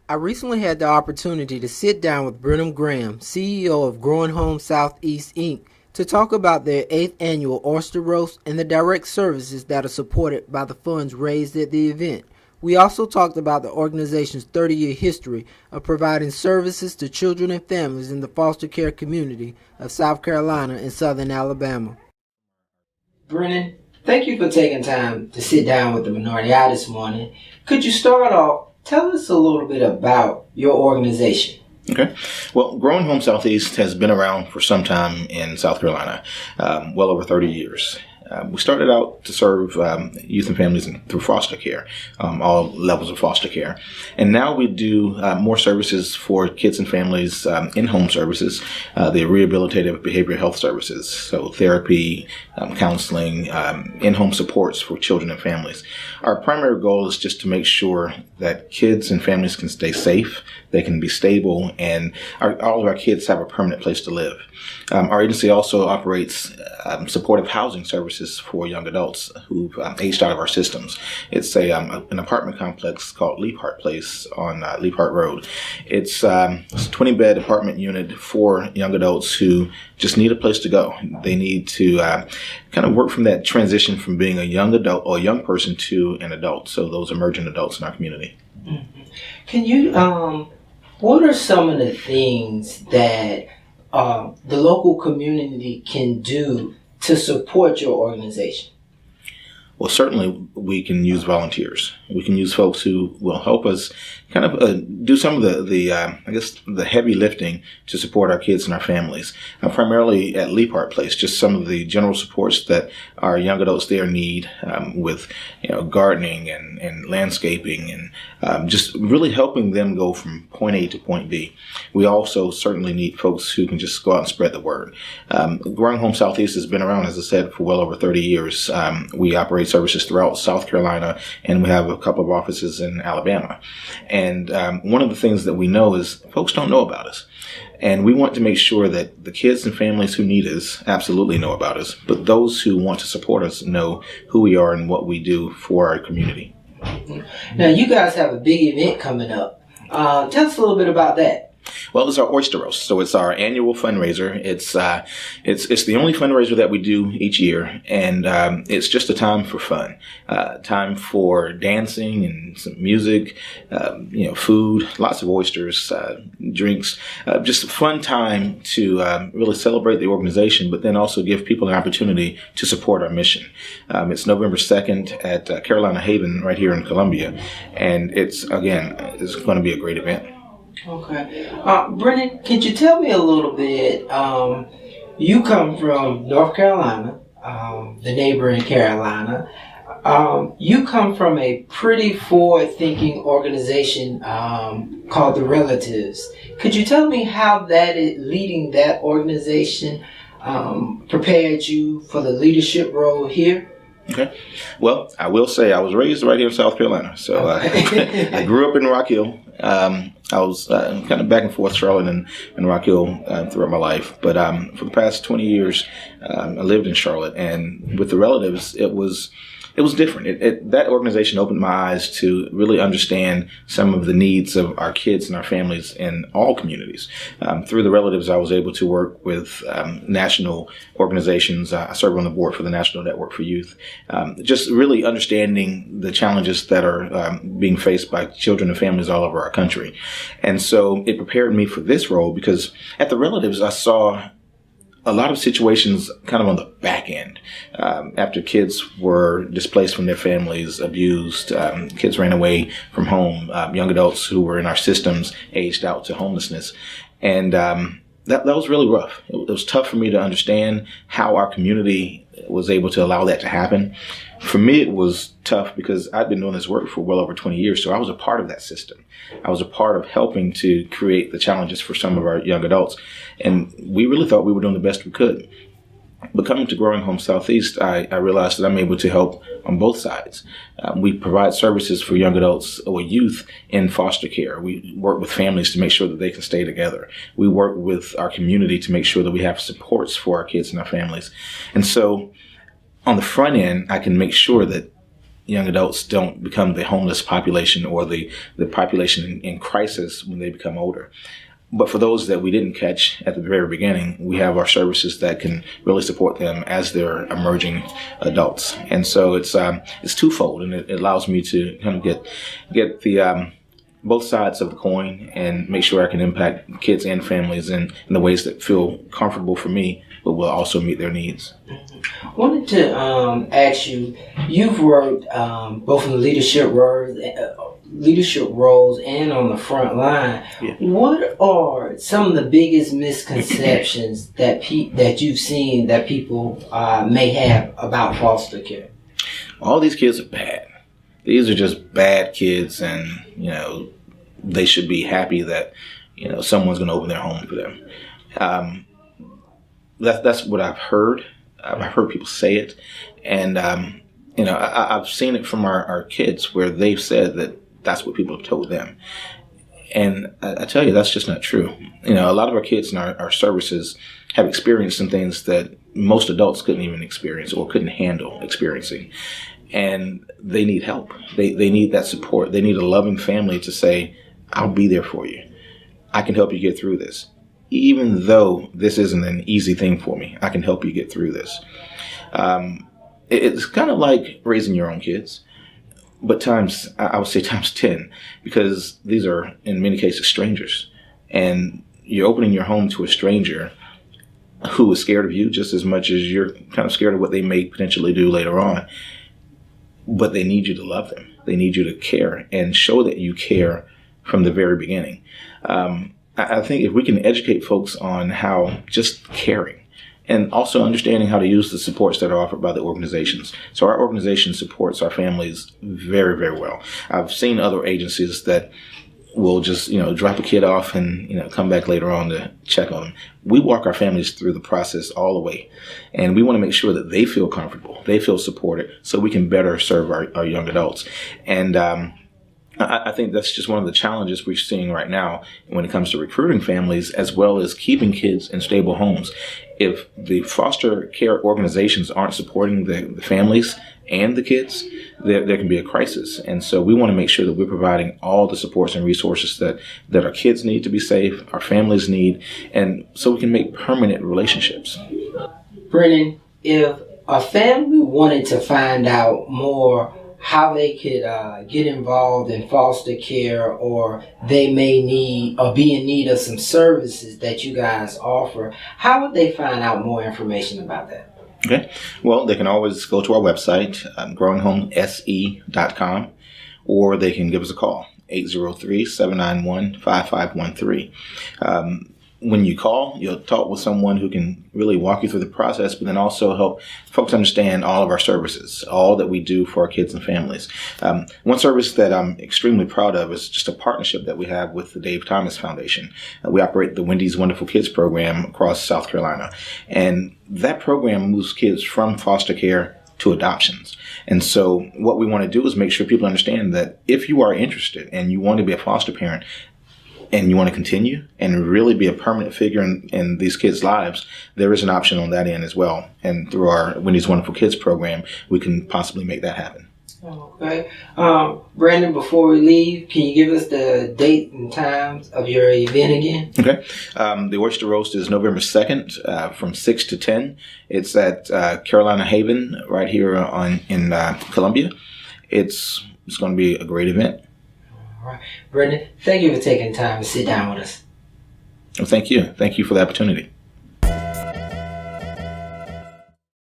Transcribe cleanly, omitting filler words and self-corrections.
I recently had the opportunity to sit down with Brenham Graham, CEO of Growing Home Southeast Inc., to talk about their 8th annual Oyster Roast and the direct services that are supported by the funds raised at the event. We also talked about the organization's 30-year history of providing services to children and families in the foster care community of South Carolina and Southern Alabama. Brennan, thank you for taking time to sit down with the Minority Eye this morning. Could you start off, tell us a little bit about your organization? Okay. Well, Growing Home Southeast has been around for some time in South Carolina, well over 30 years. We started out to serve youth and families through foster care, all levels of foster care. And now we do more services for kids and families, in-home services, the rehabilitative behavioral health services, so therapy, counseling, in-home supports for children and families. Our primary goal is just to make sure that kids and families can stay safe, they can be stable, and all of our kids have a permanent place to live. Our agency also operates supportive housing services for young adults who've aged out of our systems. It's an apartment complex called Leaphart Place on Leaphart Road. It's a 20-bed apartment unit for young adults who just need a place to go. They need to kind of work from that transition from being a young adult or a young person to an adult, so those emerging adults in our community. Mm-hmm. Can you, what are some of the things that the local community can do to support your organization? Well, certainly we can use volunteers. We can use folks who will help us kind of do some of the heavy lifting to support our kids and our families. Primarily at Leaphart Place, just some of the general supports that our young adults there need with gardening and landscaping and just really helping them go from point A to point B. We also certainly need folks who can just go out and spread the word. Growing Home Southeast has been around, as I said, for well over 30 years. We operate services throughout South Carolina, and we have a couple of offices in Alabama. And one of the things that we know is folks don't know about us. And we want to make sure that the kids and families who need us absolutely know about us, but those who want to support us know who we are and what we do for our community. Now, you guys have a big event coming up. Tell us a little bit about that. Well, it's our Oyster Roast, so it's our annual fundraiser. It's the only fundraiser that we do each year, and it's just a time for fun, time for dancing and some music, food, lots of oysters, drinks, just a fun time to really celebrate the organization, but then also give people an opportunity to support our mission. It's November 2nd at Carolina Haven right here in Columbia, and it's going to be a great event. Okay. Brennan, could you tell me a little bit, you come from North Carolina, the neighboring Carolina. You come from a pretty forward-thinking organization called The Relatives. Could you tell me how leading that organization prepared you for the leadership role here? Okay. Well, I will say I was raised right here in South Carolina. So I grew up in Rock Hill. I was kind of back and forth Charlotte and Rock Hill throughout my life. But for the past 20 years, I lived in Charlotte. And with The Relatives, it was different. That organization opened my eyes to really understand some of the needs of our kids and our families in all communities. Through The Relatives, I was able to work with national organizations. I serve on the board for the National Network for Youth. Just really understanding the challenges that are being faced by children and families all over our country. And so it prepared me for this role because at The Relatives, I saw a lot of situations kind of on the back end. After kids were displaced from their families, abused, kids ran away from home, young adults who were in our systems aged out to homelessness. And that was really rough. It was tough for me to understand how our community was able to allow that to happen. For me, it was tough because I'd been doing this work for well over 20 years, so I was a part of that system. I was a part of helping to create the challenges for some of our young adults, and we really thought we were doing the best we could. But coming to Growing Home Southeast, I realized that I'm able to help on both sides. We provide services for young adults or youth in foster care. We work with families to make sure that they can stay together. We work with our community to make sure that we have supports for our kids and our families. And so on the front end, I can make sure that young adults don't become the homeless population or the population in crisis when they become older. But for those that we didn't catch at the very beginning, we have our services that can really support them as they're emerging adults. And so it's twofold, and it allows me to kind of get the both sides of the coin and make sure I can impact kids and families in the ways that feel comfortable for me, but will also meet their needs. I wanted to ask you, you've worked both in the leadership roles and on the front line. Yeah. What are some of the biggest misconceptions that you've seen that people may have about foster care? All these kids are bad. These are just bad kids, and they should be happy that someone's going to open their home for them. That's what I've heard. I've heard people say it, and I've seen it from our kids where they've said that that's what people have told them. And I tell you, that's just not true. A lot of our kids in our services have experienced some things that most adults couldn't even experience or couldn't handle experiencing. And they need help. They need that support. They need a loving family to say, I'll be there for you. I can help you get through this. Even though this isn't an easy thing for me, I can help you get through this. It's kind of like raising your own kids, but I would say times 10, because these are, in many cases, strangers. And you're opening your home to a stranger who is scared of you just as much as you're kind of scared of what they may potentially do later on. But they need you to love them. They need you to care and show that you care from the very beginning. I think if we can educate folks on how just caring and also understanding how to use the supports that are offered by the organizations. So our organization supports our families very, very well. I've seen other agencies that will just, drop a kid off and, come back later on to check on them. We walk our families through the process all the way. And we want to make sure that they feel comfortable, they feel supported, so we can better serve our young adults. And I think that's just one of the challenges we're seeing right now when it comes to recruiting families, as well as keeping kids in stable homes. If the foster care organizations aren't supporting the families and the kids, there can be a crisis. And so we want to make sure that we're providing all the supports and resources that our kids need to be safe, our families need, and so we can make permanent relationships. Brennan, if a family wanted to find out more how they could get involved in foster care, or they may need or be in need of some services that you guys offer, how would they find out more information about that? Okay. Well, they can always go to our website, growinghomese.com, or they can give us a call, 803-791-5513. When you call, you'll talk with someone who can really walk you through the process, but then also help folks understand all of our services, all that we do for our kids and families. One service that I'm extremely proud of is just a partnership that we have with the Dave Thomas Foundation. We operate the Wendy's Wonderful Kids program across South Carolina. And that program moves kids from foster care to adoptions. And so what we want to do is make sure people understand that if you are interested and you want to be a foster parent, and you want to continue and really be a permanent figure in these kids' lives, there is an option on that end as well. And through our Wendy's Wonderful Kids program, we can possibly make that happen. Okay. Brandon, before we leave, can you give us the date and times of your event again? Okay. The Oyster Roast is November 2nd from 6 to 10. It's at Carolina Haven right here in Columbia. It's going to be a great event. All right. Brendan, thank you for taking time to sit down with us. Well, thank you. Thank you for the opportunity.